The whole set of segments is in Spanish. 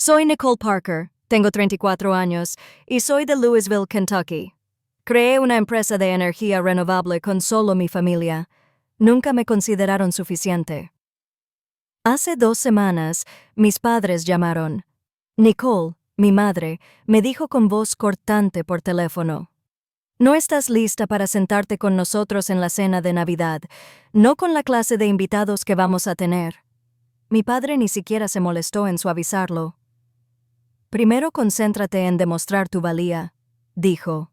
Soy Nicole Parker, tengo 34 años y soy de Louisville, Kentucky. Creé una empresa de energía renovable con solo mi familia. Nunca me consideraron suficiente. Hace 2 semanas, mis padres llamaron. Nicole, mi madre, me dijo con voz cortante por teléfono: "No estás lista para sentarte con nosotros en la cena de Navidad, no con la clase de invitados que vamos a tener". Mi padre ni siquiera se molestó en suavizarlo. "Primero concéntrate en demostrar tu valía", dijo.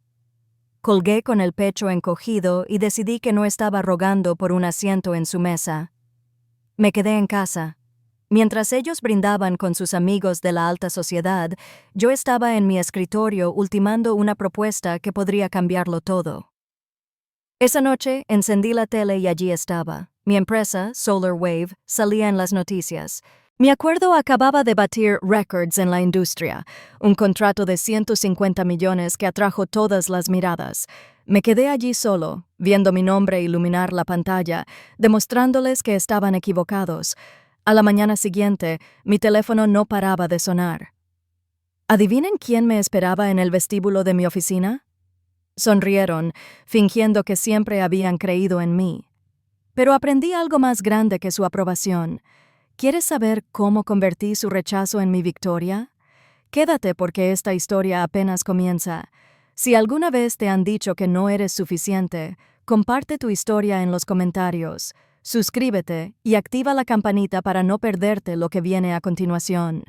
Colgué con el pecho encogido y decidí que no estaba rogando por un asiento en su mesa. Me quedé en casa. Mientras ellos brindaban con sus amigos de la alta sociedad, yo estaba en mi escritorio ultimando una propuesta que podría cambiarlo todo. Esa noche encendí la tele y allí estaba. Mi empresa, Solar Wave, salía en las noticias. Mi acuerdo acababa de batir récords en la industria, un contrato de 150 millones que atrajo todas las miradas. Me quedé allí solo, viendo mi nombre iluminar la pantalla, demostrándoles que estaban equivocados. A la mañana siguiente, mi teléfono no paraba de sonar. ¿Adivinen quién me esperaba en el vestíbulo de mi oficina? Sonrieron, fingiendo que siempre habían creído en mí. Pero aprendí algo más grande que su aprobación. ¿Quieres saber cómo convertí su rechazo en mi victoria? Quédate porque esta historia apenas comienza. Si alguna vez te han dicho que no eres suficiente, comparte tu historia en los comentarios. Suscríbete y activa la campanita para no perderte lo que viene a continuación.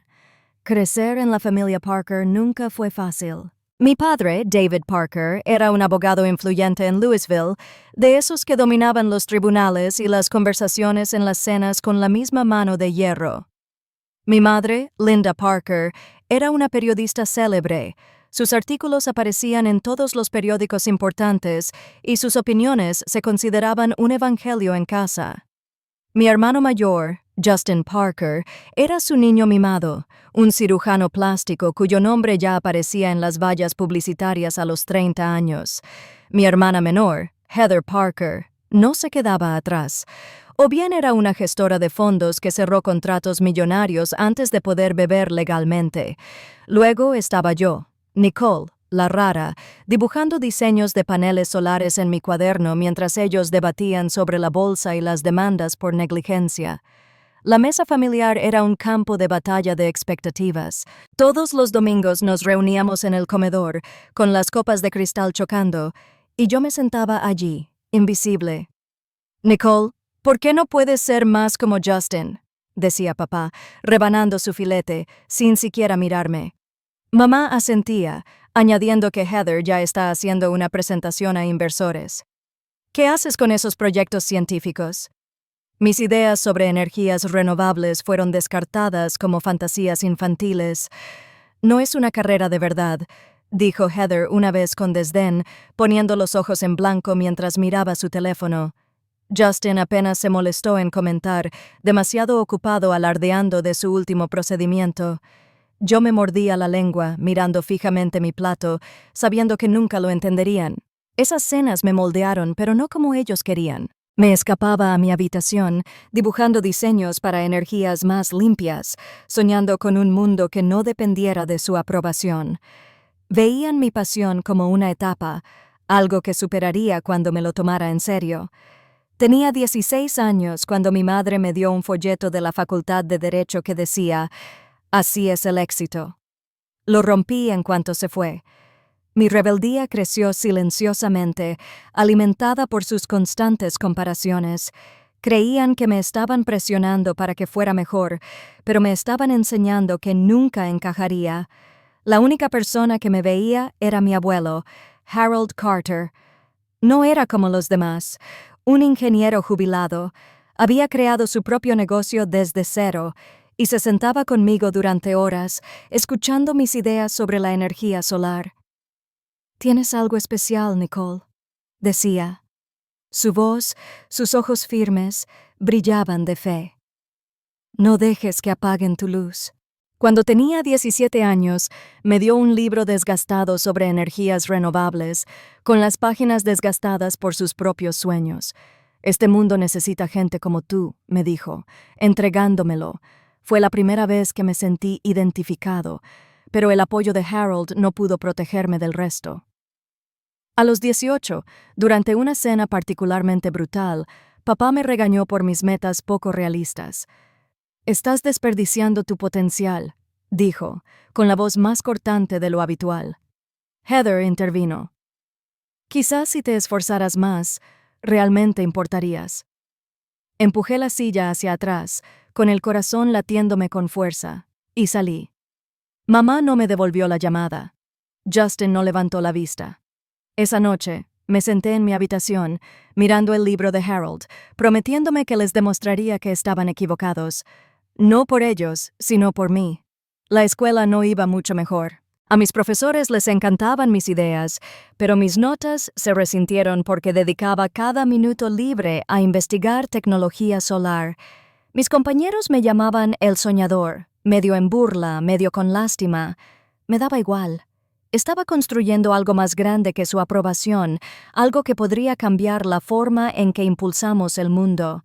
Crecer en la familia Parker nunca fue fácil. Mi padre, David Parker, era un abogado influyente en Louisville, de esos que dominaban los tribunales y las conversaciones en las cenas con la misma mano de hierro. Mi madre, Linda Parker, era una periodista célebre. Sus artículos aparecían en todos los periódicos importantes y sus opiniones se consideraban un evangelio en casa. Mi hermano mayor, Justin Parker, era su niño mimado, un cirujano plástico cuyo nombre ya aparecía en las vallas publicitarias a los 30 años. Mi hermana menor, Heather Parker, no se quedaba atrás. O bien era una gestora de fondos que cerró contratos millonarios antes de poder beber legalmente. Luego estaba yo, Nicole, la rara, dibujando diseños de paneles solares en mi cuaderno mientras ellos debatían sobre la bolsa y las demandas por negligencia. La mesa familiar era un campo de batalla de expectativas. Todos los domingos nos reuníamos en el comedor, con las copas de cristal chocando, y yo me sentaba allí, invisible. «Nicole, ¿por qué no puedes ser más como Justin?», decía papá, rebanando su filete, sin siquiera mirarme. Mamá asentía, añadiendo que Heather ya está haciendo una presentación a inversores. «¿Qué haces con esos proyectos científicos?». Mis ideas sobre energías renovables fueron descartadas como fantasías infantiles. «No es una carrera de verdad», dijo Heather una vez con desdén, poniendo los ojos en blanco mientras miraba su teléfono. Justin apenas se molestó en comentar, demasiado ocupado alardeando de su último procedimiento. Yo me mordía la lengua, mirando fijamente mi plato, sabiendo que nunca lo entenderían. Esas cenas me moldearon, pero no como ellos querían. Me escapaba a mi habitación, dibujando diseños para energías más limpias, soñando con un mundo que no dependiera de su aprobación. Veían mi pasión como una etapa, algo que superaría cuando me lo tomara en serio. Tenía 16 años cuando mi madre me dio un folleto de la Facultad de Derecho que decía: «Así es el éxito». Lo rompí en cuanto se fue. Mi rebeldía creció silenciosamente, alimentada por sus constantes comparaciones. Creían que me estaban presionando para que fuera mejor, pero me estaban enseñando que nunca encajaría. La única persona que me veía era mi abuelo, Harold Carter. No era como los demás, un ingeniero jubilado. Había creado su propio negocio desde cero y se sentaba conmigo durante horas, escuchando mis ideas sobre la energía solar. «Tienes algo especial, Nicole», decía. Su voz, sus ojos firmes, brillaban de fe. «No dejes que apaguen tu luz». Cuando tenía 17 años, me dio un libro desgastado sobre energías renovables, con las páginas desgastadas por sus propios sueños. «Este mundo necesita gente como tú», me dijo, entregándomelo. Fue la primera vez que me sentí identificado, pero el apoyo de Harold no pudo protegerme del resto. A los 18, durante una cena particularmente brutal, papá me regañó por mis metas poco realistas. «Estás desperdiciando tu potencial», dijo, con la voz más cortante de lo habitual. Heather intervino. «Quizás si te esforzaras más, realmente importarías». Empujé la silla hacia atrás, con el corazón latiéndome con fuerza, y salí. Mamá no me devolvió la llamada. Justin no levantó la vista. Esa noche, me senté en mi habitación, mirando el libro de Harold, prometiéndome que les demostraría que estaban equivocados. No por ellos, sino por mí. La escuela no iba mucho mejor. A mis profesores les encantaban mis ideas, pero mis notas se resintieron porque dedicaba cada minuto libre a investigar tecnología solar. Mis compañeros me llamaban el soñador, medio en burla, medio con lástima. Me daba igual. Estaba construyendo algo más grande que su aprobación, algo que podría cambiar la forma en que impulsamos el mundo.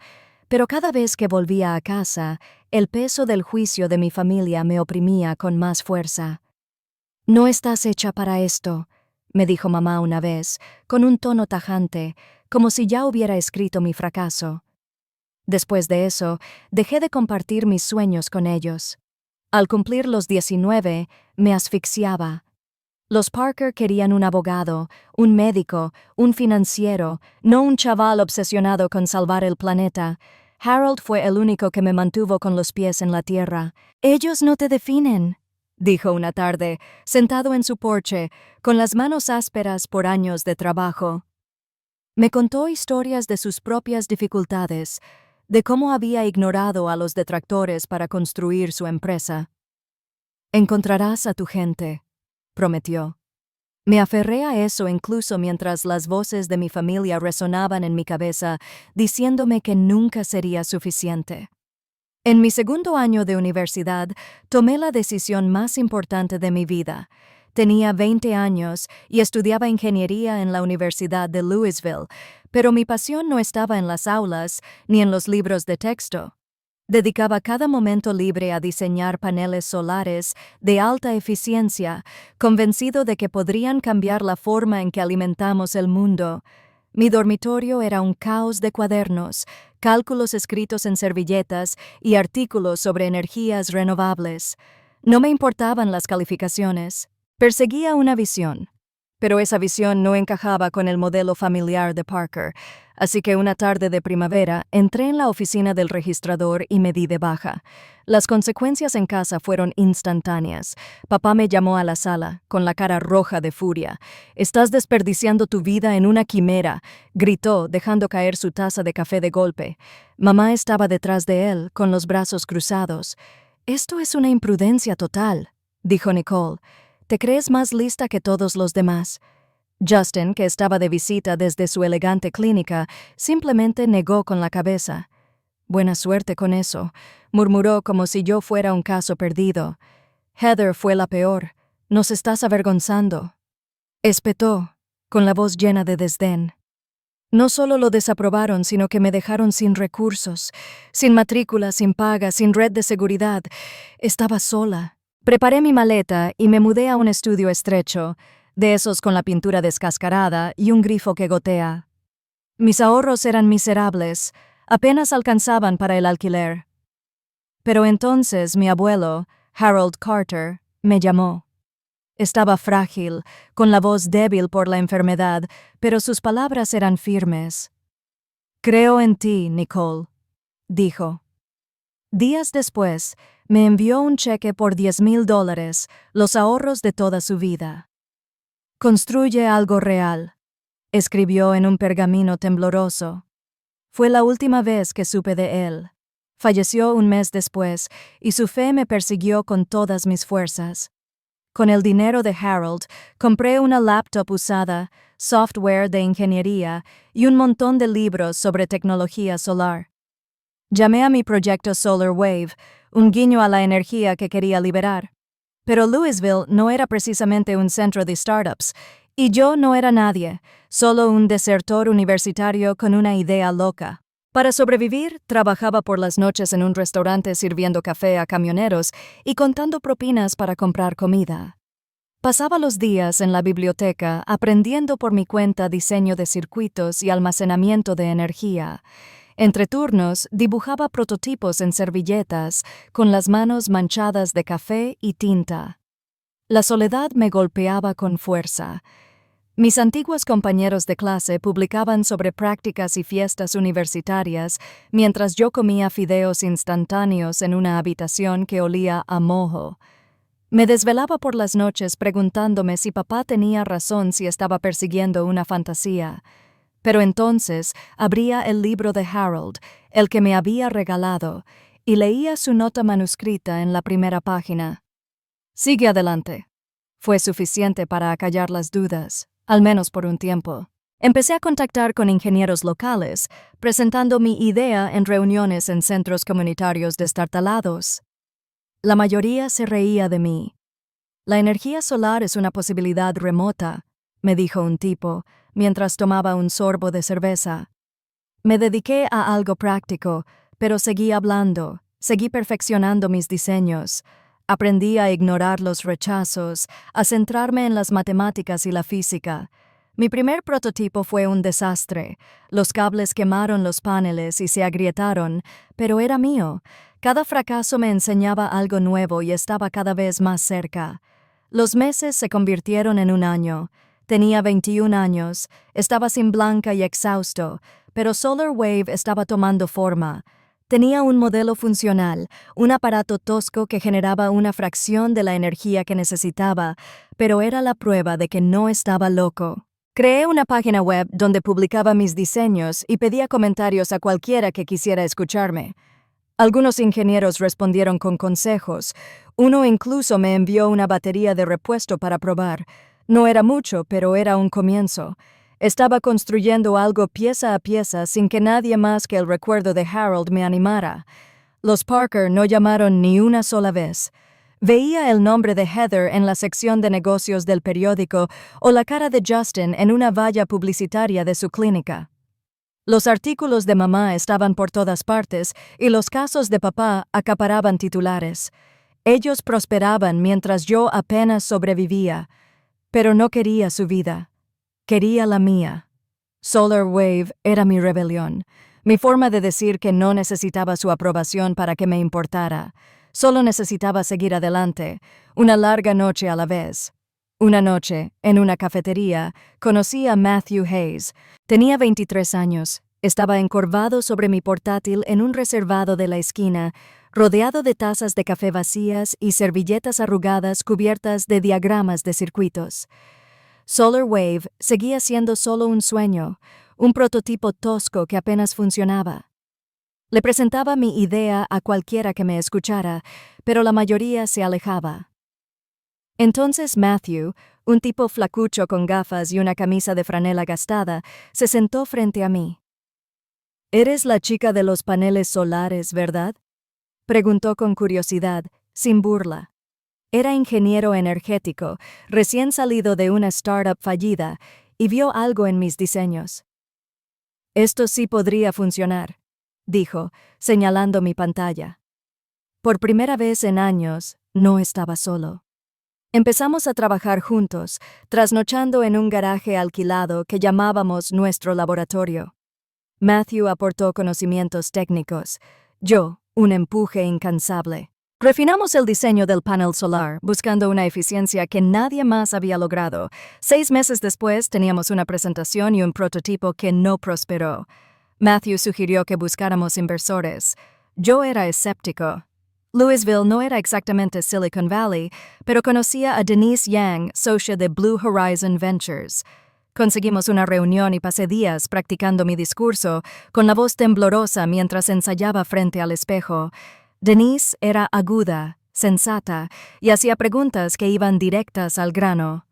Pero cada vez que volvía a casa, el peso del juicio de mi familia me oprimía con más fuerza. «No estás hecha para esto», me dijo mamá una vez, con un tono tajante, como si ya hubiera escrito mi fracaso. Después de eso, dejé de compartir mis sueños con ellos. Al cumplir los 19, me asfixiaba. Los Parker querían un abogado, un médico, un financiero, no un chaval obsesionado con salvar el planeta. Harold fue el único que me mantuvo con los pies en la tierra. «Ellos no te definen», dijo una tarde, sentado en su porche, con las manos ásperas por años de trabajo. Me contó historias de sus propias dificultades, de cómo había ignorado a los detractores para construir su empresa. «Encontrarás a tu gente», prometió. Me aferré a eso incluso mientras las voces de mi familia resonaban en mi cabeza, diciéndome que nunca sería suficiente. En mi segundo año de universidad, tomé la decisión más importante de mi vida. Tenía 20 años y estudiaba ingeniería en la Universidad de Louisville, pero mi pasión no estaba en las aulas ni en los libros de texto. Dedicaba cada momento libre a diseñar paneles solares de alta eficiencia, convencido de que podrían cambiar la forma en que alimentamos el mundo. Mi dormitorio era un caos de cuadernos, cálculos escritos en servilletas y artículos sobre energías renovables. No me importaban las calificaciones. Perseguía una visión. Pero esa visión no encajaba con el modelo familiar de Parker, así que una tarde de primavera entré en la oficina del registrador y me di de baja. Las consecuencias en casa fueron instantáneas. Papá me llamó a la sala, con la cara roja de furia. «Estás desperdiciando tu vida en una quimera», gritó, dejando caer su taza de café de golpe. Mamá estaba detrás de él, con los brazos cruzados. «Esto es una imprudencia total», dijo Nicole. «Te crees más lista que todos los demás». Justin, que estaba de visita desde su elegante clínica, simplemente negó con la cabeza. «Buena suerte con eso», murmuró como si yo fuera un caso perdido. «Heather fue la peor. Nos estás avergonzando», espetó, con la voz llena de desdén. No solo lo desaprobaron, sino que me dejaron sin recursos, sin matrícula, sin paga, sin red de seguridad. Estaba sola. Preparé mi maleta y me mudé a un estudio estrecho, de esos con la pintura descascarada y un grifo que gotea. Mis ahorros eran miserables, apenas alcanzaban para el alquiler. Pero entonces mi abuelo, Harold Carter, me llamó. Estaba frágil, con la voz débil por la enfermedad, pero sus palabras eran firmes. «Creo en ti, Nicole», dijo. Días después, me envió un cheque por $10,000, los ahorros de toda su vida. «Construye algo real», escribió en un pergamino tembloroso. Fue la última vez que supe de él. Falleció un mes después, y su fe me persiguió con todas mis fuerzas. Con el dinero de Harold, compré una laptop usada, software de ingeniería y un montón de libros sobre tecnología solar. Llamé a mi proyecto Solar Wave, un guiño a la energía que quería liberar. Pero Louisville no era precisamente un centro de startups, y yo no era nadie, solo un desertor universitario con una idea loca. Para sobrevivir, trabajaba por las noches en un restaurante sirviendo café a camioneros y contando propinas para comprar comida. Pasaba los días en la biblioteca aprendiendo por mi cuenta diseño de circuitos y almacenamiento de energía. Entre turnos, dibujaba prototipos en servilletas, con las manos manchadas de café y tinta. La soledad me golpeaba con fuerza. Mis antiguos compañeros de clase publicaban sobre prácticas y fiestas universitarias, mientras yo comía fideos instantáneos en una habitación que olía a moho. Me desvelaba por las noches preguntándome si papá tenía razón si estaba persiguiendo una fantasía. Pero entonces abría el libro de Harold, el que me había regalado, y leía su nota manuscrita en la primera página. «Sigue adelante». Fue suficiente para acallar las dudas, al menos por un tiempo. Empecé a contactar con ingenieros locales, presentando mi idea en reuniones en centros comunitarios destartalados. La mayoría se reía de mí. «La energía solar es una posibilidad remota», me dijo un tipo, mientras tomaba un sorbo de cerveza. Me dediqué a algo práctico, pero seguí hablando, seguí perfeccionando mis diseños. Aprendí a ignorar los rechazos, a centrarme en las matemáticas y la física. Mi primer prototipo fue un desastre. Los cables quemaron los paneles y se agrietaron, pero era mío. Cada fracaso me enseñaba algo nuevo y estaba cada vez más cerca. Los meses se convirtieron en un año. Tenía 21 años, estaba sin blanca y exhausto, pero Solar Wave estaba tomando forma. Tenía un modelo funcional, un aparato tosco que generaba una fracción de la energía que necesitaba, pero era la prueba de que no estaba loco. Creé una página web donde publicaba mis diseños y pedía comentarios a cualquiera que quisiera escucharme. Algunos ingenieros respondieron con consejos. Uno incluso me envió una batería de repuesto para probar. No era mucho, pero era un comienzo. Estaba construyendo algo pieza a pieza sin que nadie más que el recuerdo de Harold me animara. Los Parker no llamaron ni una sola vez. Veía el nombre de Heather en la sección de negocios del periódico o la cara de Justin en una valla publicitaria de su clínica. Los artículos de mamá estaban por todas partes y los casos de papá acaparaban titulares. Ellos prosperaban mientras yo apenas sobrevivía. Pero no quería su vida. Quería la mía. Solar Wave era mi rebelión, mi forma de decir que no necesitaba su aprobación para que me importara. Solo necesitaba seguir adelante, una larga noche a la vez. Una noche, en una cafetería, conocí a Matthew Hayes. Tenía 23 años. Estaba encorvado sobre mi portátil en un reservado de la esquina, rodeado de tazas de café vacías y servilletas arrugadas cubiertas de diagramas de circuitos. Solar Wave seguía siendo solo un sueño, un prototipo tosco que apenas funcionaba. Le presentaba mi idea a cualquiera que me escuchara, pero la mayoría se alejaba. Entonces Matthew, un tipo flacucho con gafas y una camisa de franela gastada, se sentó frente a mí. «Eres la chica de los paneles solares, ¿verdad?», preguntó con curiosidad, sin burla. Era ingeniero energético, recién salido de una startup fallida, y vio algo en mis diseños. «Esto sí podría funcionar», dijo, señalando mi pantalla. Por primera vez en años, no estaba solo. Empezamos a trabajar juntos, trasnochando en un garaje alquilado que llamábamos nuestro laboratorio. Matthew aportó conocimientos técnicos, yo, un empuje incansable. Refinamos el diseño del panel solar, buscando una eficiencia que nadie más había logrado. 6 meses después teníamos una presentación y un prototipo que no prosperó. Matthew sugirió que buscáramos inversores. Yo era escéptico. Louisville no era exactamente Silicon Valley, pero conocía a Denise Yang, socia de Blue Horizon Ventures. Conseguimos una reunión y pasé días practicando mi discurso, con la voz temblorosa mientras ensayaba frente al espejo. Denise era aguda, sensata, y hacía preguntas que iban directas al grano.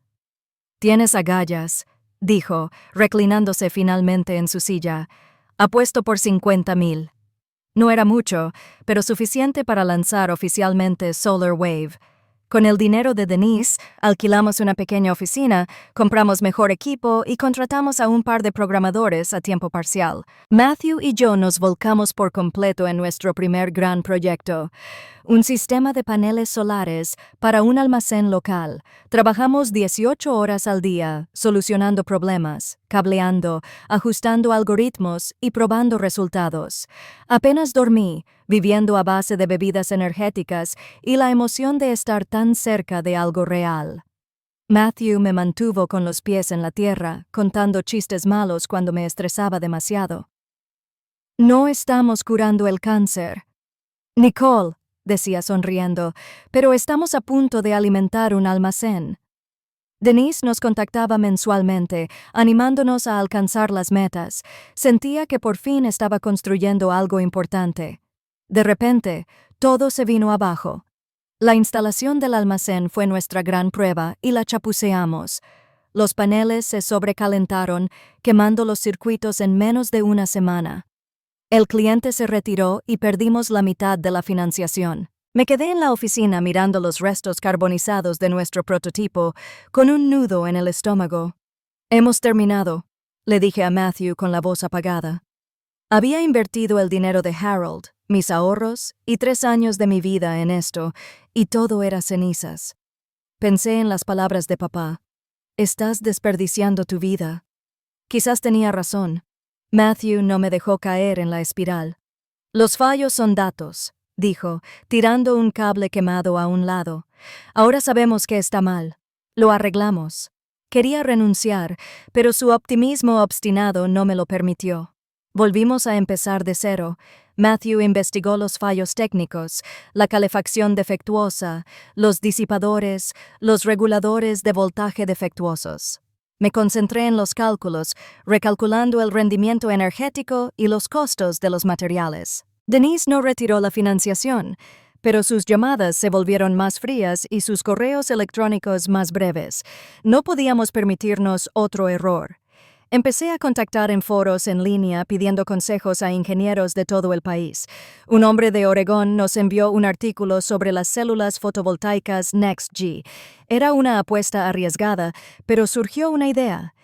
«Tienes agallas», dijo, reclinándose finalmente en su silla. «Apuesto por 50,000». No era mucho, pero suficiente para lanzar oficialmente Solar Wave. Con el dinero de Denise, alquilamos una pequeña oficina, compramos mejor equipo y contratamos a un par de programadores a tiempo parcial. Matthew y yo nos volcamos por completo en nuestro primer gran proyecto, un sistema de paneles solares para un almacén local. Trabajamos 18 horas al día, solucionando problemas, cableando, ajustando algoritmos y probando resultados. Apenas dormí, viviendo a base de bebidas energéticas y la emoción de estar tan cerca de algo real. Matthew me mantuvo con los pies en la tierra, contando chistes malos cuando me estresaba demasiado. No estamos curando el cáncer. Nicole, decía sonriendo, pero estamos a punto de alimentar un almacén. Denise nos contactaba mensualmente, animándonos a alcanzar las metas. Sentía que por fin estaba construyendo algo importante. De repente, todo se vino abajo. La instalación del almacén fue nuestra gran prueba y la chapuceamos. Los paneles se sobrecalentaron, quemando los circuitos en menos de una semana. El cliente se retiró y perdimos la mitad de la financiación. Me quedé en la oficina mirando los restos carbonizados de nuestro prototipo, con un nudo en el estómago. «Hemos terminado», le dije a Matthew con la voz apagada. Había invertido el dinero de Harold, mis ahorros y 3 años de mi vida en esto, y todo era cenizas. Pensé en las palabras de papá. «Estás desperdiciando tu vida». Quizás tenía razón. Matthew no me dejó caer en la espiral. «Los fallos son datos», dijo, tirando un cable quemado a un lado. «Ahora sabemos que está mal. Lo arreglamos». Quería renunciar, pero su optimismo obstinado no me lo permitió. Volvimos a empezar de cero. Matthew investigó los fallos técnicos, la calefacción defectuosa, los disipadores, los reguladores de voltaje defectuosos. Me concentré en los cálculos, recalculando el rendimiento energético y los costos de los materiales. Denise no retiró la financiación, pero sus llamadas se volvieron más frías y sus correos electrónicos más breves. No podíamos permitirnos otro error. Empecé a contactar en foros en línea pidiendo consejos a ingenieros de todo el país. Un hombre de Oregón nos envió un artículo sobre las células fotovoltaicas NextG. Era una apuesta arriesgada, pero surgió una idea.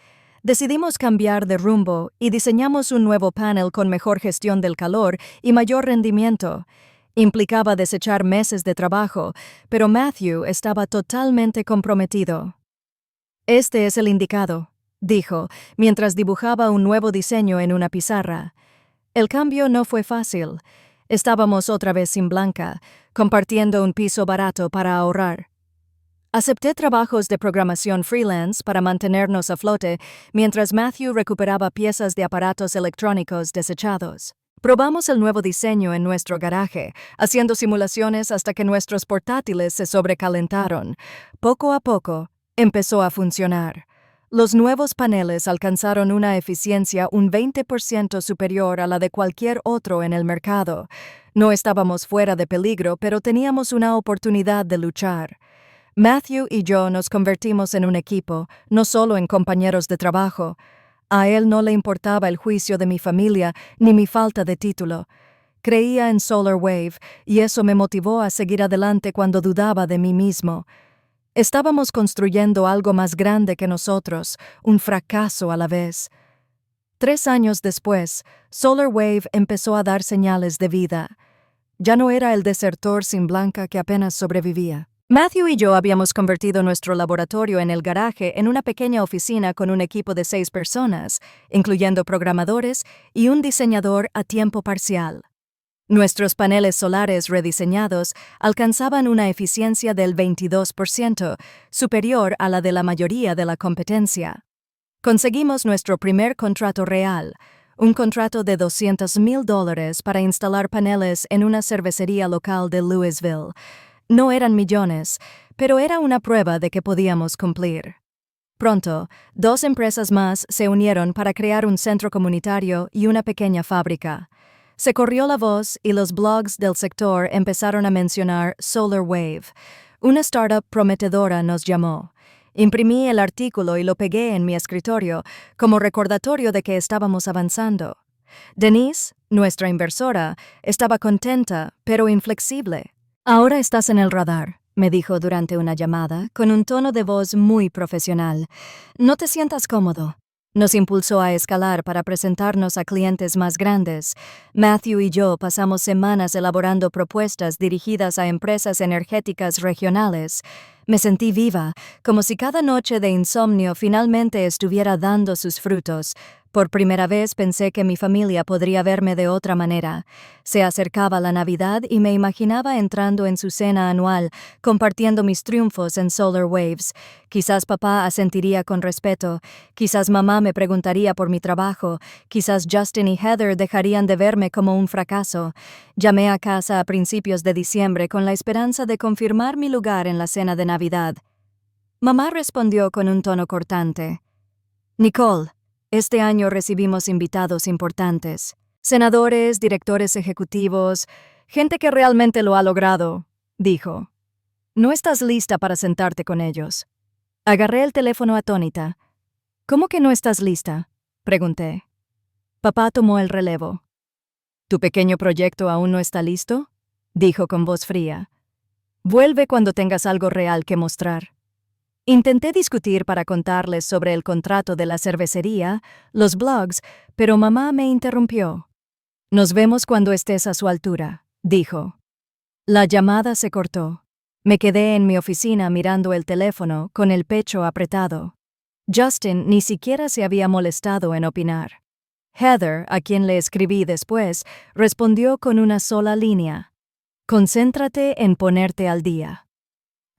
Decidimos cambiar de rumbo y diseñamos un nuevo panel con mejor gestión del calor y mayor rendimiento. Implicaba desechar meses de trabajo, pero Matthew estaba totalmente comprometido. «Este es el indicado», dijo, mientras dibujaba un nuevo diseño en una pizarra. El cambio no fue fácil. Estábamos otra vez sin Blanca, compartiendo un piso barato para ahorrar. Acepté trabajos de programación freelance para mantenernos a flote mientras Matthew recuperaba piezas de aparatos electrónicos desechados. Probamos el nuevo diseño en nuestro garaje, haciendo simulaciones hasta que nuestros portátiles se sobrecalentaron. Poco a poco, empezó a funcionar. Los nuevos paneles alcanzaron una eficiencia un 20% superior a la de cualquier otro en el mercado. No estábamos fuera de peligro, pero teníamos una oportunidad de luchar. Matthew y yo nos convertimos en un equipo, no solo en compañeros de trabajo. A él no le importaba el juicio de mi familia ni mi falta de título. Creía en SolarWave y eso me motivó a seguir adelante cuando dudaba de mí mismo. Estábamos construyendo algo más grande que nosotros, un fracaso a la vez. 3 años después, SolarWave empezó a dar señales de vida. Ya no era el desertor sin Blanca que apenas sobrevivía. Matthew y yo habíamos convertido nuestro laboratorio en el garaje en una pequeña oficina con un equipo de 6 personas, incluyendo programadores y un diseñador a tiempo parcial. Nuestros paneles solares rediseñados alcanzaban una eficiencia del 22%, superior a la de la mayoría de la competencia. Conseguimos nuestro primer contrato real, un contrato de $200,000 para instalar paneles en una cervecería local de Louisville. No eran millones, pero era una prueba de que podíamos cumplir. Pronto, 2 empresas más se unieron para crear un centro comunitario y una pequeña fábrica. Se corrió la voz y los blogs del sector empezaron a mencionar SolarWave. Una startup prometedora nos llamó. Imprimí el artículo y lo pegué en mi escritorio como recordatorio de que estábamos avanzando. Denise, nuestra inversora, estaba contenta, pero inflexible. «Ahora estás en el radar», me dijo durante una llamada, con un tono de voz muy profesional. No te sientas cómodo. Nos impulsó a escalar para presentarnos a clientes más grandes. Matthew y yo pasamos semanas elaborando propuestas dirigidas a empresas energéticas regionales. Me sentí viva, como si cada noche de insomnio finalmente estuviera dando sus frutos. Por primera vez pensé que mi familia podría verme de otra manera. Se acercaba la Navidad y me imaginaba entrando en su cena anual, compartiendo mis triunfos en Solar Waves. Quizás papá asentiría con respeto, quizás mamá me preguntaría por mi trabajo, quizás Justin y Heather dejarían de verme como un fracaso. Llamé a casa a principios de diciembre con la esperanza de confirmar mi lugar en la cena de Navidad. Mamá respondió con un tono cortante. Nicole, este año recibimos invitados importantes. Senadores, directores ejecutivos, gente que realmente lo ha logrado, dijo. No estás lista para sentarte con ellos. Agarré el teléfono atónita. ¿Cómo que no estás lista?, pregunté. Papá tomó el relevo. ¿Tu pequeño proyecto aún no está listo?, dijo con voz fría. Vuelve cuando tengas algo real que mostrar. Intenté discutir para contarles sobre el contrato de la cervecería, los blogs, pero mamá me interrumpió. Nos vemos cuando estés a su altura, dijo. La llamada se cortó. Me quedé en mi oficina mirando el teléfono, con el pecho apretado. Justin ni siquiera se había molestado en opinar. Heather, a quien le escribí después, respondió con una sola línea. Concéntrate en ponerte al día.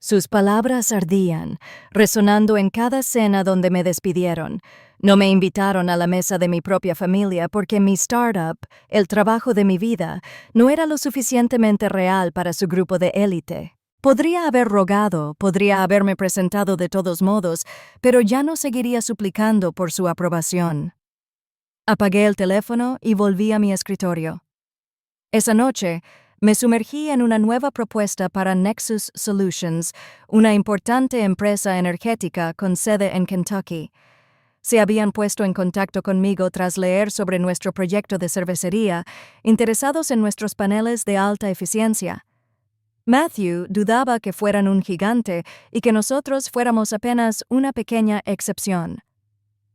Sus palabras ardían, resonando en cada cena donde me despidieron. No me invitaron a la mesa de mi propia familia porque mi startup, el trabajo de mi vida, no era lo suficientemente real para su grupo de élite. Podría haber rogado, podría haberme presentado de todos modos, pero ya no seguiría suplicando por su aprobación. Apagué el teléfono y volví a mi escritorio. Esa noche, me sumergí en una nueva propuesta para Nexus Solutions, una importante empresa energética con sede en Kentucky. Se habían puesto en contacto conmigo tras leer sobre nuestro proyecto de cervecería, interesados en nuestros paneles de alta eficiencia. Matthew dudaba que fueran un gigante y que nosotros fuéramos apenas una pequeña excepción.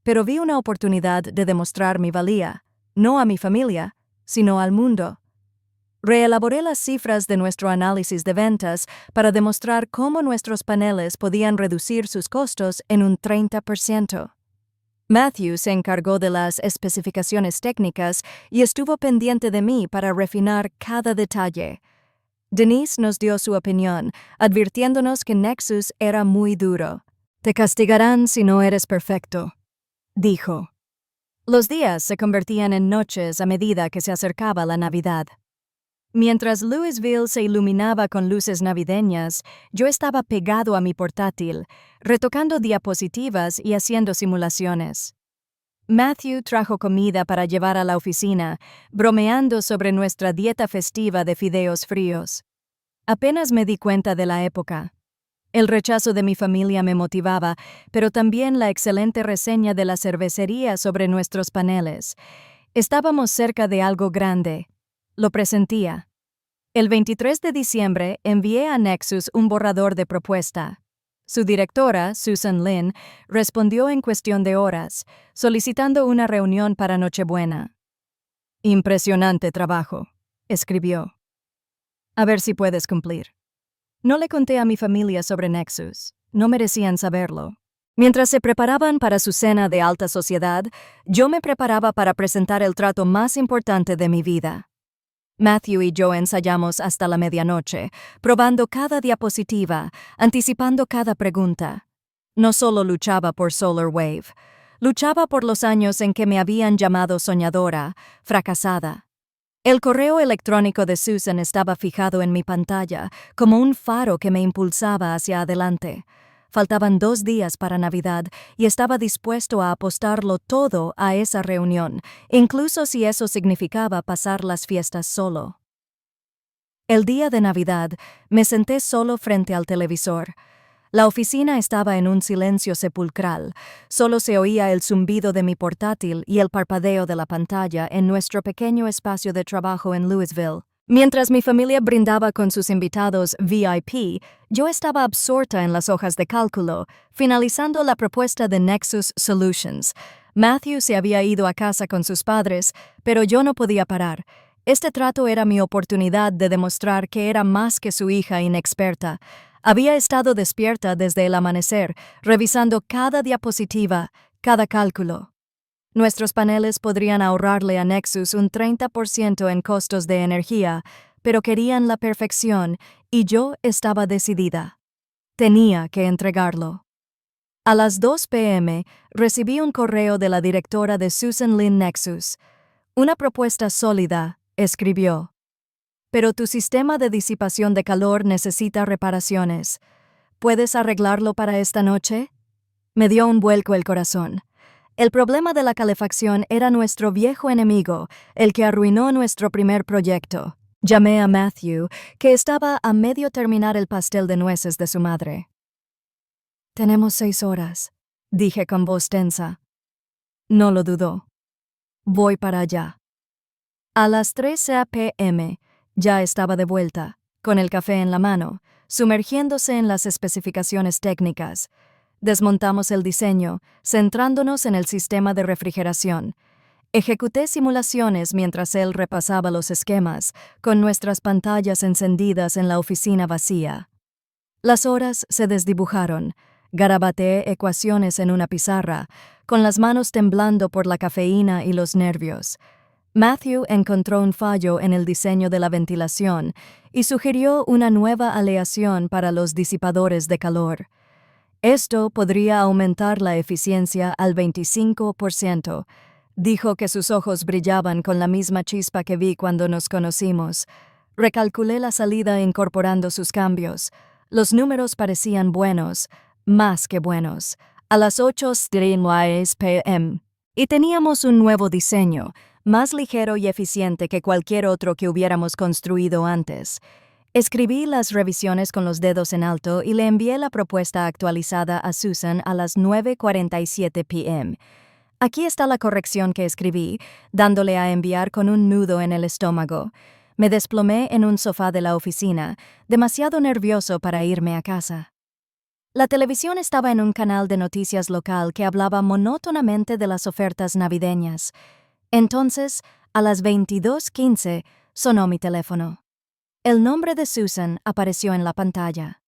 Pero vi una oportunidad de demostrar mi valía, no a mi familia, sino al mundo. Reelaboré las cifras de nuestro análisis de ventas para demostrar cómo nuestros paneles podían reducir sus costos en un 30%. Matthew se encargó de las especificaciones técnicas y estuvo pendiente de mí para refinar cada detalle. Denise nos dio su opinión, advirtiéndonos que Nexus era muy duro. Te castigarán si no eres perfecto, dijo. Los días se convertían en noches a medida que se acercaba la Navidad. Mientras Louisville se iluminaba con luces navideñas, yo estaba pegado a mi portátil, retocando diapositivas y haciendo simulaciones. Matthew trajo comida para llevar a la oficina, bromeando sobre nuestra dieta festiva de fideos fríos. Apenas me di cuenta de la época. El rechazo de mi familia me motivaba, pero también la excelente reseña de la cervecería sobre nuestros paneles. Estábamos cerca de algo grande. Lo presentía. El 23 de diciembre envié a Nexus un borrador de propuesta. Su directora, Susan Lin, respondió en cuestión de horas, solicitando una reunión para Nochebuena. Impresionante trabajo, escribió. A ver si puedes cumplir. No le conté a mi familia sobre Nexus. No merecían saberlo. Mientras se preparaban para su cena de alta sociedad, yo me preparaba para presentar el trato más importante de mi vida. Matthew y yo ensayamos hasta la medianoche, probando cada diapositiva, anticipando cada pregunta. No solo luchaba por Solar Wave, luchaba por los años en que me habían llamado soñadora, fracasada. El correo electrónico de Susan estaba fijado en mi pantalla, como un faro que me impulsaba hacia adelante. Faltaban 2 días para Navidad y estaba dispuesto a apostarlo todo a esa reunión, incluso si eso significaba pasar las fiestas solo. El día de Navidad, me senté solo frente al televisor. La oficina estaba en un silencio sepulcral. Solo se oía el zumbido de mi portátil y el parpadeo de la pantalla en nuestro pequeño espacio de trabajo en Louisville. Mientras mi familia brindaba con sus invitados VIP, yo estaba absorta en las hojas de cálculo, finalizando la propuesta de Nexus Solutions. Matthew se había ido a casa con sus padres, pero yo no podía parar. Este trato era mi oportunidad de demostrar que era más que su hija inexperta. Había estado despierta desde el amanecer, revisando cada diapositiva, cada cálculo. Nuestros paneles podrían ahorrarle a Nexus un 30% en costos de energía, pero querían la perfección y yo estaba decidida. Tenía que entregarlo. A las 2 p.m. recibí un correo de la directora de Susan Lynn Nexus. Una propuesta sólida, escribió. Pero tu sistema de disipación de calor necesita reparaciones. ¿Puedes arreglarlo para esta noche? Me dio un vuelco el corazón. El problema de la calefacción era nuestro viejo enemigo, el que arruinó nuestro primer proyecto. Llamé a Matthew, que estaba a medio terminar el pastel de nueces de su madre. «Tenemos 6 horas», dije con voz tensa. No lo dudó. «Voy para allá». A las 13 p.m. ya estaba de vuelta, con el café en la mano, sumergiéndose en las especificaciones técnicas. Desmontamos el diseño, centrándonos en el sistema de refrigeración. Ejecuté simulaciones mientras él repasaba los esquemas, con nuestras pantallas encendidas en la oficina vacía. Las horas se desdibujaron. Garabateé ecuaciones en una pizarra, con las manos temblando por la cafeína y los nervios. Matthew encontró un fallo en el diseño de la ventilación y sugirió una nueva aleación para los disipadores de calor. Esto podría aumentar la eficiencia al 25%. Dijo que sus ojos brillaban con la misma chispa que vi cuando nos conocimos. Recalculé la salida incorporando sus cambios. Los números parecían buenos, más que buenos. A las 8:03 p.m. Y teníamos un nuevo diseño, más ligero y eficiente que cualquier otro que hubiéramos construido antes. Escribí las revisiones con los dedos en alto y le envié la propuesta actualizada a Susan a las 9:47 p.m. Aquí está la corrección que escribí, dándole a enviar con un nudo en el estómago. Me desplomé en un sofá de la oficina, demasiado nervioso para irme a casa. La televisión estaba en un canal de noticias local que hablaba monótonamente de las ofertas navideñas. Entonces, a las 22:15, sonó mi teléfono. El nombre de Susan apareció en la pantalla.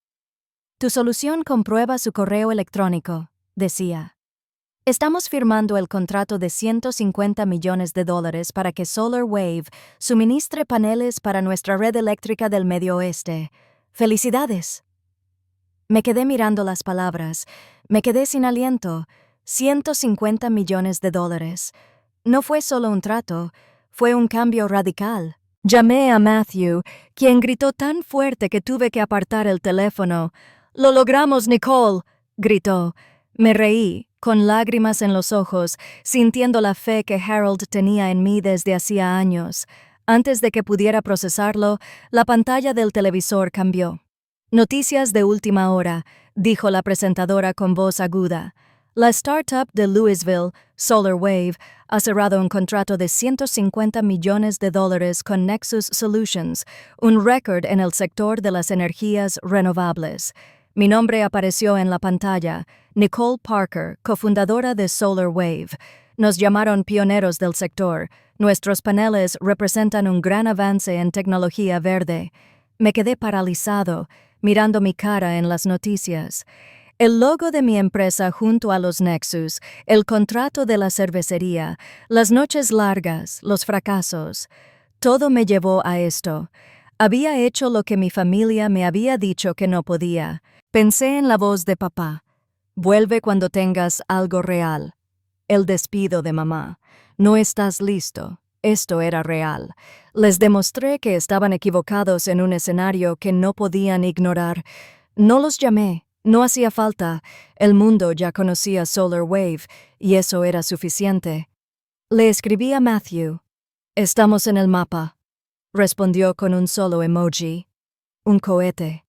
Tu solución comprueba su correo electrónico, decía. Estamos firmando el contrato de $150 millones para que SolarWave suministre paneles para nuestra red eléctrica del Medio Oeste. ¡Felicidades! Me quedé mirando las palabras. Me quedé sin aliento. $150 millones. No fue solo un trato, fue un cambio radical. Llamé a Matthew, quien gritó tan fuerte que tuve que apartar el teléfono. «¡Lo logramos, Nicole!», gritó. Me reí, con lágrimas en los ojos, sintiendo la fe que Harold tenía en mí desde hacía años. Antes de que pudiera procesarlo, la pantalla del televisor cambió. «Noticias de última hora», dijo la presentadora con voz aguda. La startup de Louisville, SolarWave, ha cerrado un contrato de $150 millones con Nexus Solutions, un récord en el sector de las energías renovables. Mi nombre apareció en la pantalla, Nicole Parker, cofundadora de SolarWave. Nos llamaron pioneros del sector. Nuestros paneles representan un gran avance en tecnología verde. Me quedé paralizado, mirando mi cara en las noticias. El logo de mi empresa junto a los Nexus, el contrato de la cervecería, las noches largas, los fracasos. Todo me llevó a esto. Había hecho lo que mi familia me había dicho que no podía. Pensé en la voz de papá. Vuelve cuando tengas algo real. El despido de mamá. No estás listo. Esto era real. Les demostré que estaban equivocados en un escenario que no podían ignorar. No los llamé. No hacía falta. El mundo ya conocía SolarWave, y eso era suficiente. Le escribí a Matthew. «Estamos en el mapa», respondió con un solo emoji. Un cohete.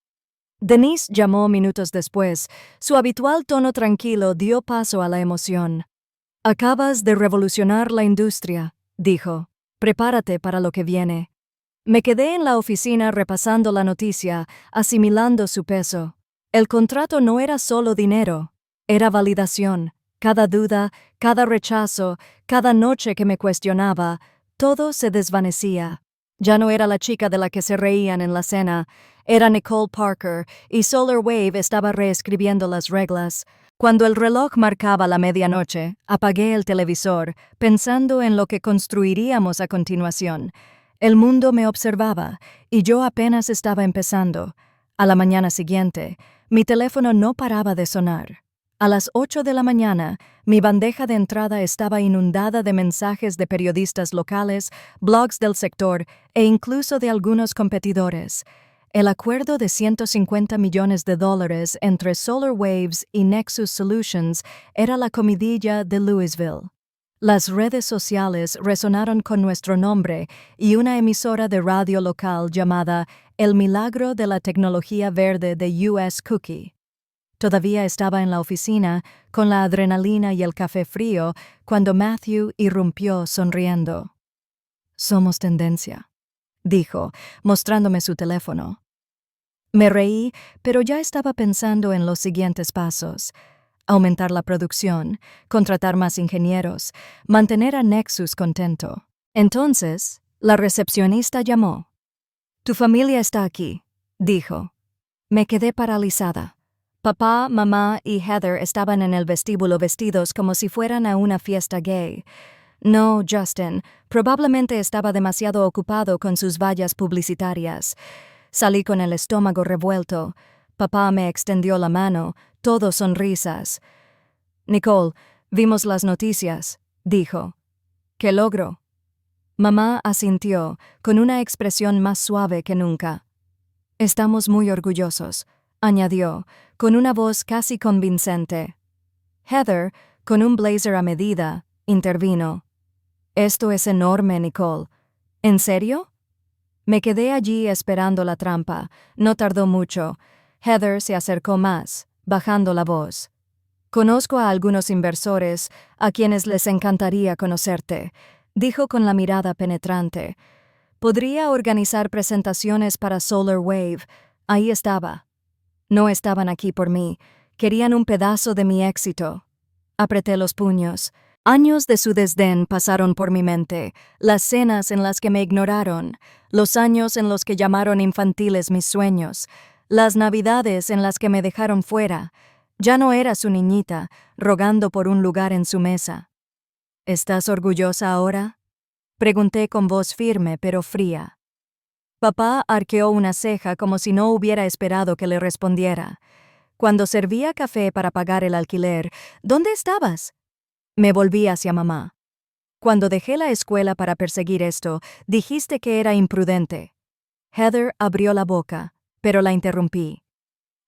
Denise llamó minutos después. Su habitual tono tranquilo dio paso a la emoción. «Acabas de revolucionar la industria», dijo. «Prepárate para lo que viene». Me quedé en la oficina repasando la noticia, asimilando su peso. El contrato no era solo dinero, era validación. Cada duda, cada rechazo, cada noche que me cuestionaba, todo se desvanecía. Ya no era la chica de la que se reían en la cena, era Nicole Parker, y Solar Wave estaba reescribiendo las reglas. Cuando el reloj marcaba la medianoche, apagué el televisor, pensando en lo que construiríamos a continuación. El mundo me observaba, y yo apenas estaba empezando. A la mañana siguiente, mi teléfono no paraba de sonar. A las 8 de la mañana, mi bandeja de entrada estaba inundada de mensajes de periodistas locales, blogs del sector e incluso de algunos competidores. El acuerdo de $150 millones entre Solar Waves y Nexus Solutions era la comidilla de Louisville. Las redes sociales resonaron con nuestro nombre y una emisora de radio local llamada El Milagro de la Tecnología Verde de US Cookie. Todavía estaba en la oficina, con la adrenalina y el café frío, cuando Matthew irrumpió sonriendo. «Somos tendencia», dijo, mostrándome su teléfono. Me reí, pero ya estaba pensando en los siguientes pasos: aumentar la producción, contratar más ingenieros, mantener a Nexus contento. Entonces, la recepcionista llamó. «Tu familia está aquí», dijo. Me quedé paralizada. Papá, mamá y Heather estaban en el vestíbulo vestidos como si fueran a una fiesta gay. No, Justin, probablemente estaba demasiado ocupado con sus vallas publicitarias. Salí con el estómago revuelto. Papá me extendió la mano, todo sonrisas. «Nicole, vimos las noticias», dijo. «¿Qué logro?» Mamá asintió, con una expresión más suave que nunca. «Estamos muy orgullosos», añadió, con una voz casi convincente. Heather, con un blazer a medida, intervino. «Esto es enorme, Nicole. ¿En serio?» Me quedé allí esperando la trampa. No tardó mucho. Heather se acercó más, bajando la voz. «Conozco a algunos inversores a quienes les encantaría conocerte», dijo con la mirada penetrante. «Podría organizar presentaciones para Solar Wave». Ahí estaba. No estaban aquí por mí. Querían un pedazo de mi éxito. Apreté los puños. Años de su desdén pasaron por mi mente, las cenas en las que me ignoraron, los años en los que llamaron infantiles mis sueños, las navidades en las que me dejaron fuera. Ya no era su niñita, rogando por un lugar en su mesa. «¿Estás orgullosa ahora?», pregunté con voz firme pero fría. Papá arqueó una ceja como si no hubiera esperado que le respondiera. Cuando servía café para pagar el alquiler, «¿Dónde estabas?». Me volví hacia mamá. «Cuando dejé la escuela para perseguir esto, dijiste que era imprudente». Heather abrió la boca, pero la interrumpí.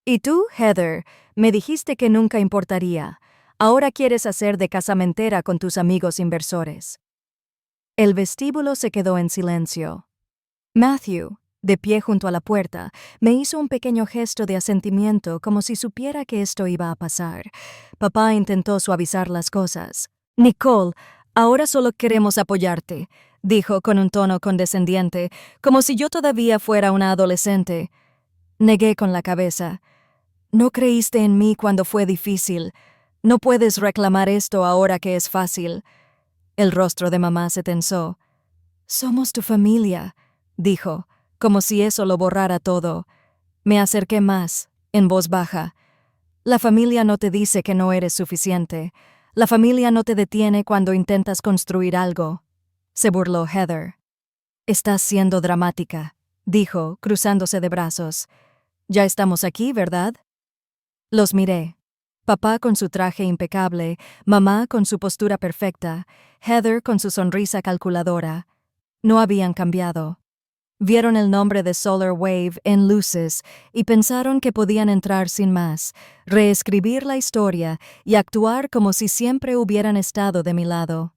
«Y tú, Heather, me dijiste que nunca importaría. Ahora quieres hacer de casamentera con tus amigos inversores». El vestíbulo se quedó en silencio. Matthew, de pie junto a la puerta, me hizo un pequeño gesto de asentimiento como si supiera que esto iba a pasar. Papá intentó suavizar las cosas. «Nicole, ahora solo queremos apoyarte», dijo con un tono condescendiente, como si yo todavía fuera una adolescente. Negué con la cabeza. «No creíste en mí cuando fue difícil. No puedes reclamar esto ahora que es fácil». El rostro de mamá se tensó. «Somos tu familia», dijo, como si eso lo borrara todo. Me acerqué más, en voz baja. «La familia no te dice que no eres suficiente. La familia no te detiene cuando intentas construir algo», se burló Heather. «Estás siendo dramática», dijo, cruzándose de brazos. «Ya estamos aquí, ¿verdad?». Los miré. Papá con su traje impecable, mamá con su postura perfecta, Heather con su sonrisa calculadora. No habían cambiado. Vieron el nombre de Solar Wave en luces y pensaron que podían entrar sin más, reescribir la historia y actuar como si siempre hubieran estado de mi lado.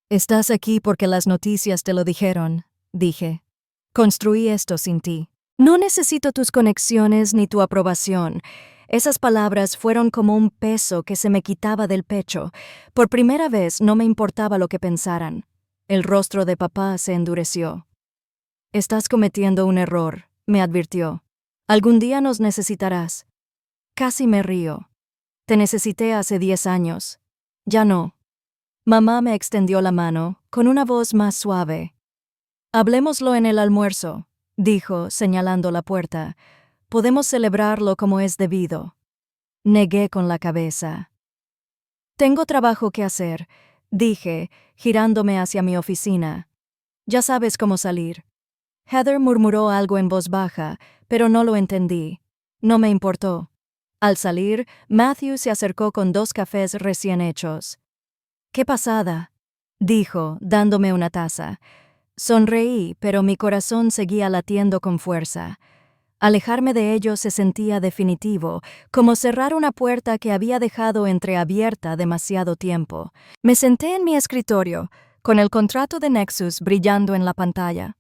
«Estás aquí porque las noticias te lo dijeron», dije. «Construí esto sin ti. No necesito tus conexiones ni tu aprobación». Esas palabras fueron como un peso que se me quitaba del pecho. Por primera vez no me importaba lo que pensaran. El rostro de papá se endureció. Estás cometiendo un error, me advirtió. Algún día nos necesitarás. Casi me río. Te necesité hace 10 años. Ya no. Mamá me extendió la mano, con una voz más suave. Hablémoslo en el almuerzo, dijo, señalando la puerta. Podemos celebrarlo como es debido. Negué con la cabeza. Tengo trabajo que hacer, dije, girándome hacia mi oficina. Ya sabes cómo salir. Heather murmuró algo en voz baja, pero no lo entendí. No me importó. Al salir, Matthew se acercó con 2 cafés recién hechos. «¡Qué pasada!», dijo, dándome una taza. Sonreí, pero mi corazón seguía latiendo con fuerza. Alejarme de ellos se sentía definitivo, como cerrar una puerta que había dejado entreabierta demasiado tiempo. Me senté en mi escritorio, con el contrato de Nexus brillando en la pantalla.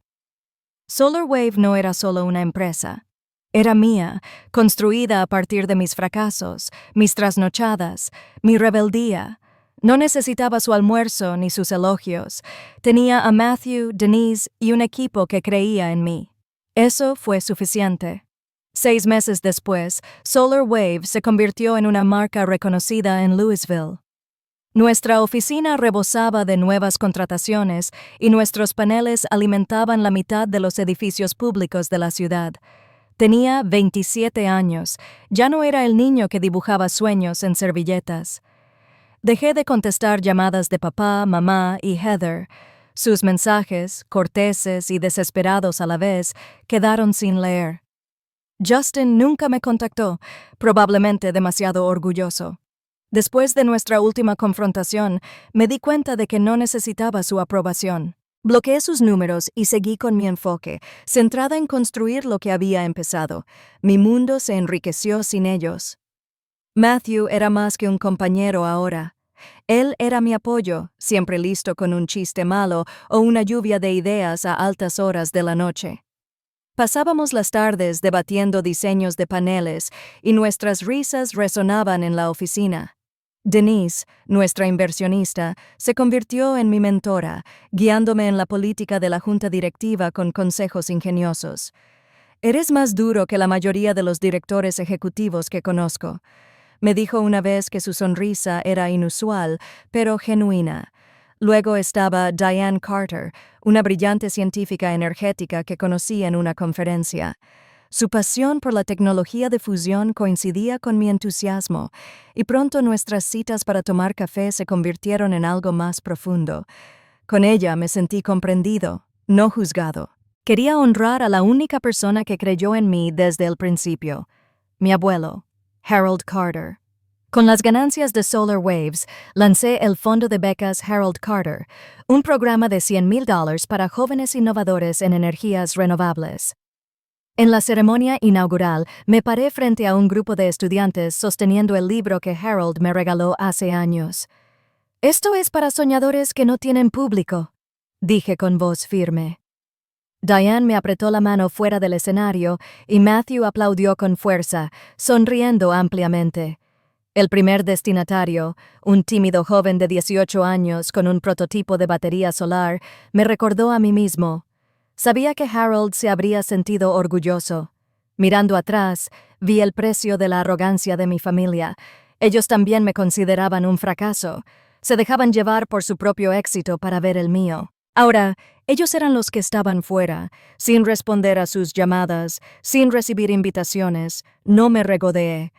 SolarWave no era solo una empresa. Era mía, construida a partir de mis fracasos, mis trasnochadas, mi rebeldía. No necesitaba su almuerzo ni sus elogios. Tenía a Matthew, Denise y un equipo que creía en mí. Eso fue suficiente. 6 meses después, SolarWave se convirtió en una marca reconocida en Louisville. Nuestra oficina rebosaba de nuevas contrataciones y nuestros paneles alimentaban la mitad de los edificios públicos de la ciudad. Tenía 27 años, ya no era el niño que dibujaba sueños en servilletas. Dejé de contestar llamadas de papá, mamá y Heather. Sus mensajes, corteses y desesperados a la vez, quedaron sin leer. Justin nunca me contactó, probablemente demasiado orgulloso. Después de nuestra última confrontación, me di cuenta de que no necesitaba su aprobación. Bloqueé sus números y seguí con mi enfoque, centrada en construir lo que había empezado. Mi mundo se enriqueció sin ellos. Matthew era más que un compañero ahora. Él era mi apoyo, siempre listo con un chiste malo o una lluvia de ideas a altas horas de la noche. Pasábamos las tardes debatiendo diseños de paneles y nuestras risas resonaban en la oficina. Denise, nuestra inversionista, se convirtió en mi mentora, guiándome en la política de la junta directiva con consejos ingeniosos. «Eres más duro que la mayoría de los directores ejecutivos que conozco», me dijo una vez que su sonrisa era inusual, pero genuina. Luego estaba Diane Carter, una brillante científica energética que conocí en una conferencia. Su pasión por la tecnología de fusión coincidía con mi entusiasmo, y pronto nuestras citas para tomar café se convirtieron en algo más profundo. Con ella me sentí comprendido, no juzgado. Quería honrar a la única persona que creyó en mí desde el principio, mi abuelo, Harold Carter. Con las ganancias de SolarWaves, lancé el Fondo de Becas Harold Carter, un programa de $100,000 para jóvenes innovadores en energías renovables. En la ceremonia inaugural, me paré frente a un grupo de estudiantes sosteniendo el libro que Harold me regaló hace años. «Esto es para soñadores que no tienen público», dije con voz firme. Diane me apretó la mano fuera del escenario y Matthew aplaudió con fuerza, sonriendo ampliamente. El primer destinatario, un tímido joven de 18 años con un prototipo de batería solar, me recordó a mí mismo. Sabía que Harold se habría sentido orgulloso. Mirando atrás, vi el precio de la arrogancia de mi familia. Ellos también me consideraban un fracaso. Se dejaban llevar por su propio éxito para ver el mío. Ahora, ellos eran los que estaban fuera, sin responder a sus llamadas, sin recibir invitaciones. No me regodeé.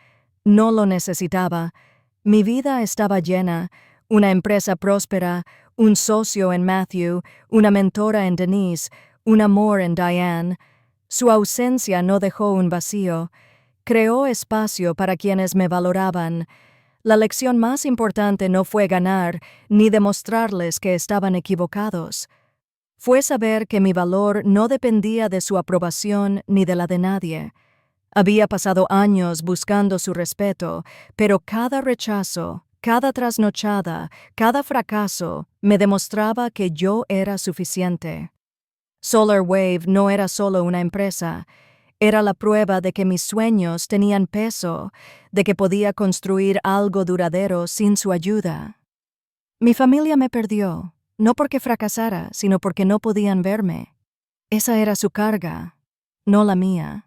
No lo necesitaba. Mi vida estaba llena. Una empresa próspera, un socio en Matthew, una mentora en Denise, un amor en Diane. Su ausencia no dejó un vacío. Creó espacio para quienes me valoraban. La lección más importante no fue ganar, ni demostrarles que estaban equivocados. Fue saber que mi valor no dependía de su aprobación ni de la de nadie. Había pasado años buscando su respeto, pero cada rechazo, cada trasnochada, cada fracaso me demostraba que yo era suficiente. SolarWave no era solo una empresa, era la prueba de que mis sueños tenían peso, de que podía construir algo duradero sin su ayuda. Mi familia me perdió, no porque fracasara, sino porque no podían verme. Esa era su carga, no la mía.